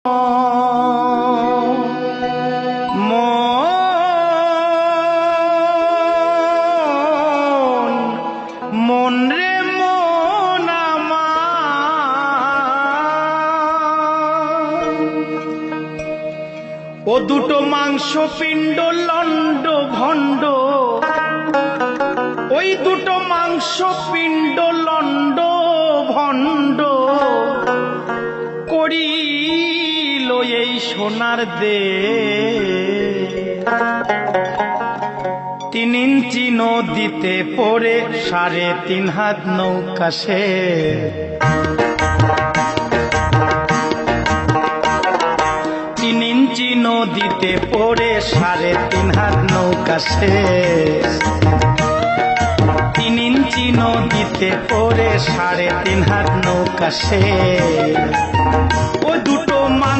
মন রে মন আমার, ও দুটো মাংস পিণ্ড লন্ড ভণ্ড, ওই দুটো মাংস পিণ্ড লন্ড ভণ্ড করিল এই সোনার দে। 3 ইঞ্চি নদীতে পড়ে 3.5 হাত নৌকা সে। 3 ইঞ্চি নদীতে পড়ে 3.5 হাত নৌকা সে। 3 ইঞ্চি নদীতে পড়ে 3.5 হাত নৌকা সে। ও